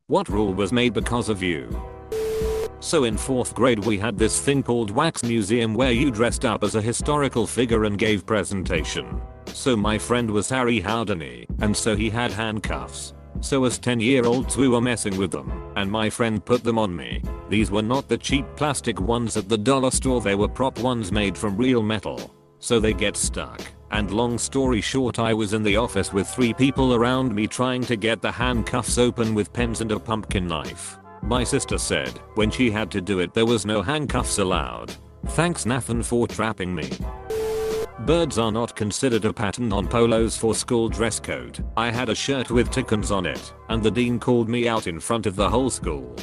What rule was made because of you? So in 4th grade we had this thing called Wax Museum where you dressed up as a historical figure and gave presentation. So my friend was Harry Houdini, and so he had handcuffs. So as 10-year-olds we were messing with them, and my friend put them on me. These were not the cheap plastic ones at the dollar store, they were prop ones made from real metal. So they get stuck. And long story short, I was in the office with 3 people around me trying to get the handcuffs open with pens and a pumpkin knife. My sister said when she had to do it there was no handcuffs allowed. Thanks Nathan for trapping me. Birds are not considered a pattern on polos for school dress code. I had a shirt with chickens on it, and the dean called me out in front of the whole school.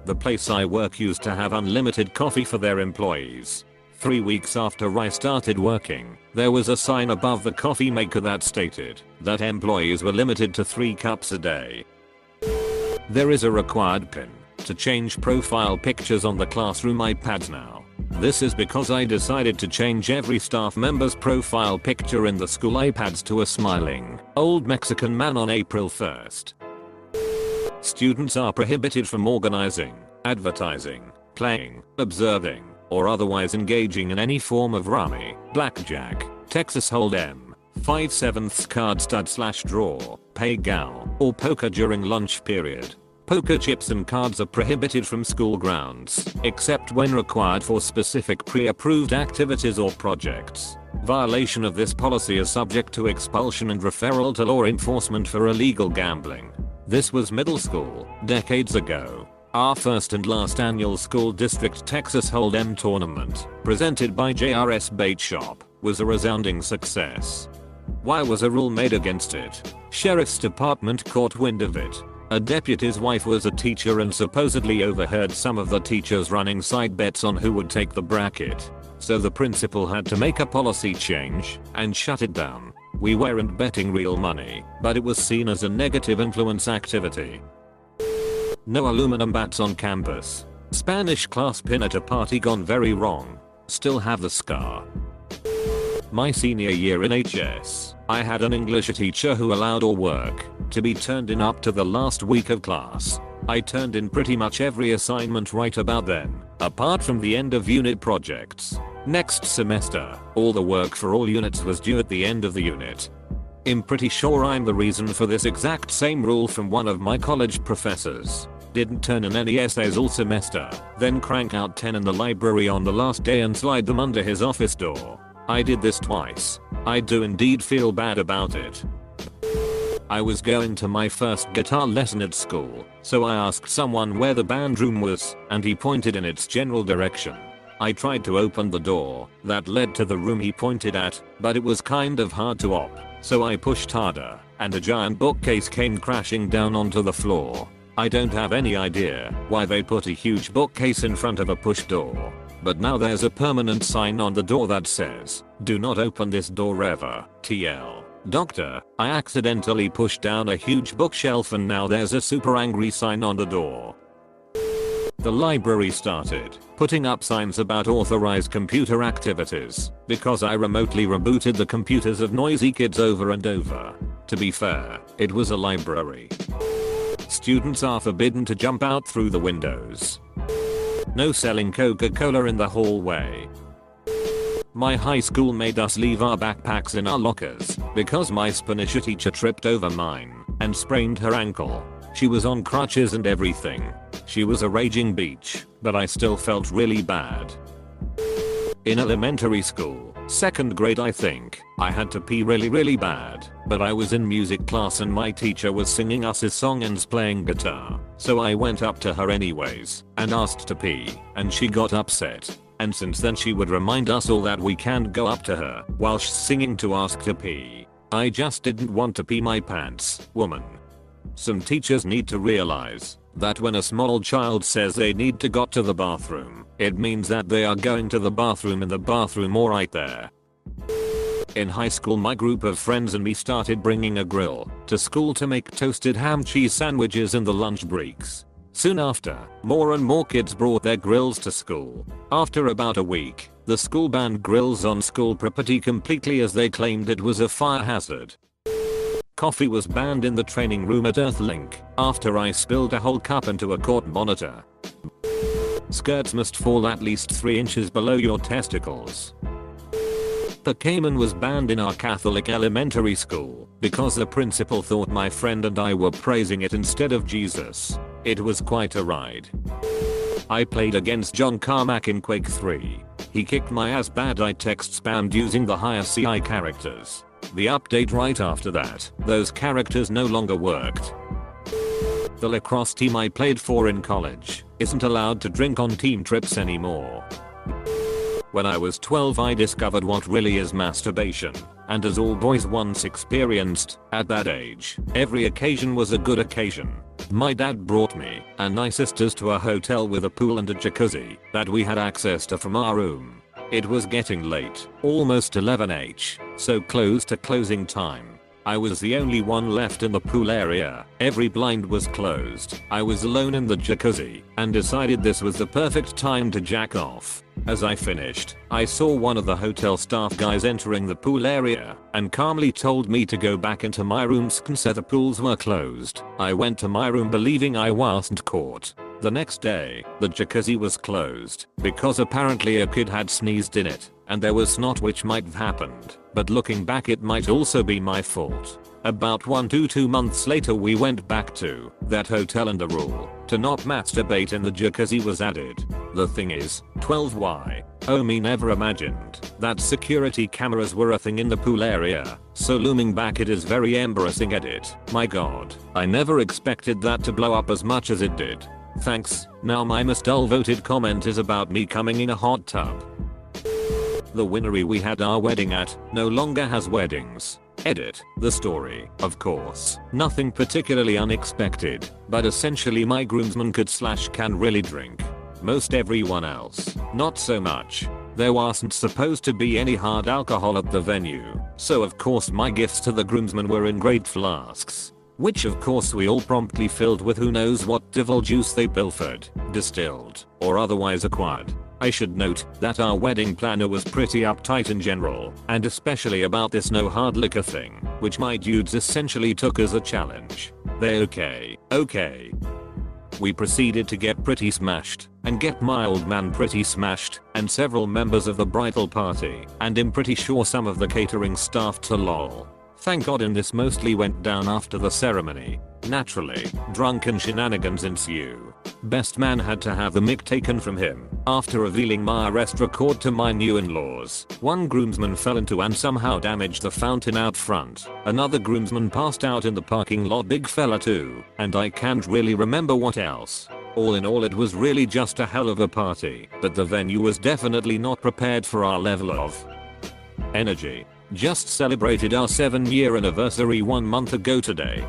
The place I work used to have unlimited coffee for their employees. 3 weeks after I started working, there was a sign above the coffee maker that stated that employees were limited to 3 cups a day. There is a required pin to change profile pictures on the classroom iPads now. This is because I decided to change every staff member's profile picture in the school iPads to a smiling, old Mexican man on April 1st. Students are prohibited from organizing, advertising, playing, observing, or otherwise engaging in any form of rummy, blackjack, Texas Hold'em, 5/7 card stud/draw, pay gal, or poker during lunch period. Poker chips and cards are prohibited from school grounds, except when required for specific pre-approved activities or projects. Violation of this policy is subject to expulsion and referral to law enforcement for illegal gambling. This was middle school, decades ago. Our first and last annual school district Texas Hold'em tournament, presented by JRS Bait Shop, was a resounding success. Why was a rule made against it? Sheriff's department caught wind of it. A deputy's wife was a teacher and supposedly overheard some of the teachers running side bets on who would take the bracket. So the principal had to make a policy change and shut it down. We weren't betting real money, but it was seen as a negative influence activity. No aluminum bats on campus. Spanish class pin at a party gone very wrong. Still have the scar. My senior year in HS, I had an English teacher who allowed all work to be turned in up to the last week of class. I turned in pretty much every assignment right about then, apart from the end of unit projects. Next semester, all the work for all units was due at the end of the unit. I'm pretty sure I'm the reason for this exact same rule from one of my college professors. Didn't turn in any essays all semester, then crank out 10 in the library on the last day and slide them under his office door. I did this twice. I do indeed feel bad about it. I was going to my first guitar lesson at school, so I asked someone where the band room was, and he pointed in its general direction. I tried to open the door that led to the room he pointed at, but it was kind of hard to op, so I pushed harder, and a giant bookcase came crashing down onto the floor. I don't have any idea why they put a huge bookcase in front of a push door. But now there's a permanent sign on the door that says, "Do not open this door ever, TL. Doctor, I accidentally pushed down a huge bookshelf and now there's a super angry sign on the door." The library started putting up signs about authorized computer activities because I remotely rebooted the computers of noisy kids over and over. To be fair, it was a library. Students are forbidden to jump out through the windows. No selling Coca-Cola in the hallway. My high school made us leave our backpacks in our lockers because my Spanish teacher tripped over mine and sprained her ankle. She was on crutches and everything. She was a raging beach, but I still felt really bad. In elementary school, 2nd grade I think, I had to pee really bad, but I was in music class and my teacher was singing us a song and playing guitar. So I went up to her anyways and asked to pee, and she got upset. And since then she would remind us all that we can't go up to her while she's singing to ask to pee. I just didn't want to pee my pants, woman. Some teachers need to realize that when a small child says they need to go to the bathroom, it means that they are going to the bathroom in the bathroom or right there. In high school my group of friends and me started bringing a grill to school to make toasted ham cheese sandwiches in the lunch breaks. Soon after, more and more kids brought their grills to school. After about a week, the school banned grills on school property completely as they claimed it was a fire hazard. Coffee was banned in the training room at Earthlink after I spilled a whole cup into a court monitor. Skirts must fall at least 3 inches below your testicles. The Cayman was banned in our Catholic elementary school because the principal thought my friend and I were praising it instead of Jesus. It was quite a ride. I played against John Carmack in Quake 3. He kicked my ass bad. I text spammed using the higher CI characters. The update right after that, those characters no longer worked. The lacrosse team I played for in college isn't allowed to drink on team trips anymore. When I was 12 I discovered what really is masturbation, and as all boys once experienced, at that age, every occasion was a good occasion. My dad brought me and my sisters to a hotel with a pool and a jacuzzi that we had access to from our room. It was getting late, almost 11h, so close to closing time. I was the only one left in the pool area. Every blind was closed. I was alone in the jacuzzi and decided this was the perfect time to jack off. As I finished, I saw one of the hotel staff guys entering the pool area and calmly told me to go back into my room since the pools were closed. I went to my room believing I wasn't caught. The next day, the jacuzzi was closed because apparently a kid had sneezed in it and there was snot, which might have happened, but looking back it might also be my fault. About 1 to 2 months later we went back to that hotel and a rule to not masturbate in the jacuzzi was added. The thing is, 12y, me never imagined that security cameras were a thing in the pool area, so looming back it is very embarrassing. Edit. My god, I never expected that to blow up as much as it did. Thanks. Now my most dull voted comment is about me coming in a hot tub. The winery we had our wedding at no longer has weddings. Edit. The story, of course, nothing particularly unexpected, but essentially my groomsman can really drink. Most everyone else, not so much. There wasn't supposed to be any hard alcohol at the venue, so of course my gifts to the groomsmen were in great flasks, which of course we all promptly filled with who knows what devil juice they pilfered, distilled, or otherwise acquired. I should note that our wedding planner was pretty uptight in general, and especially about this no hard liquor thing, which my dudes essentially took as a challenge. They okay. We proceeded to get pretty smashed, and get my old man pretty smashed, and several members of the bridal party, and I'm pretty sure some of the catering staff to lol. Thank god, and this mostly went down after the ceremony. Naturally, drunken shenanigans ensue. Best man had to have the mic taken from him after revealing my arrest record to my new in-laws. One groomsman fell into and somehow damaged the fountain out front. Another groomsman passed out in the parking lot, big fella too, and I can't really remember what else. All in all, it was really just a hell of a party, but the venue was definitely not prepared for our level of energy. Just celebrated our 7-year anniversary 1 month ago today.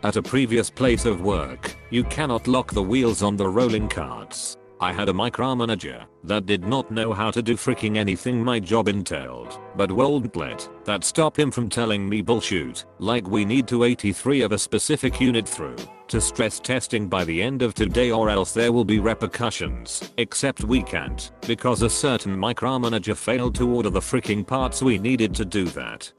At a previous place of work, you cannot lock the wheels on the rolling carts. I had a micromanager that did not know how to do freaking anything my job entailed, but won't let that stop him from telling me bullshit, like we need to 83 of a specific unit through to stress testing by the end of today or else there will be repercussions, except we can't, because a certain micromanager failed to order the freaking parts we needed to do that.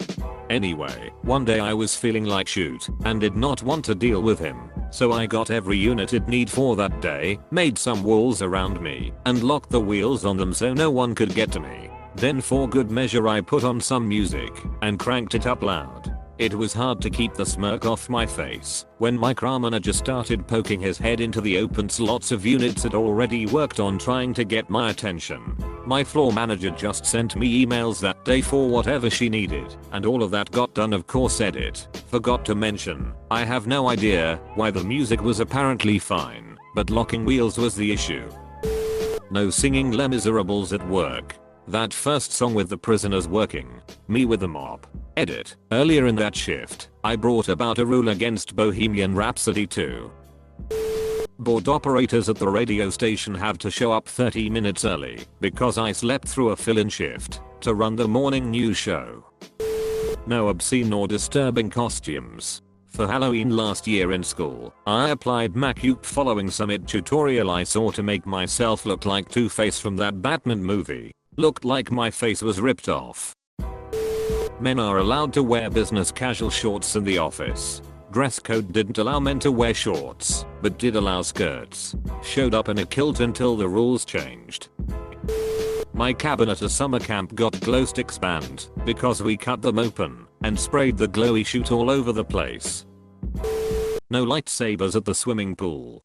Anyway, one day I was feeling like shit and did not want to deal with him, so I got every unit it need for that day, made some walls around me, and locked the wheels on them so no one could get to me. Then for good measure I put on some music and cranked it up loud. It was hard to keep the smirk off my face when micromanager started poking his head into the open slots of units had already worked on trying to get my attention. My floor manager just sent me emails that day for whatever she needed, and all of that got done, of course. Edit. Forgot to mention, I have no idea why the music was apparently fine, but locking wheels was the issue. No singing Les Miserables at work. That first song with the prisoners working, me with the mob. Edit. Earlier in that shift, I brought about a rule against Bohemian Rhapsody too. Board operators at the radio station have to show up 30 minutes early because I slept through a fill-in shift to run the morning news show. No obscene or disturbing costumes. For Halloween last year in school, I applied makeup following some tutorial I saw to make myself look like Two-Face from that Batman movie. Looked like my face was ripped off. Men are allowed to wear business casual shorts in the office. Dress code didn't allow men to wear shorts, but did allow skirts. Showed up in a kilt until the rules changed. My cabin at a summer camp got glow sticks banned because we cut them open and sprayed the glowy shoot all over the place. No lightsabers at the swimming pool.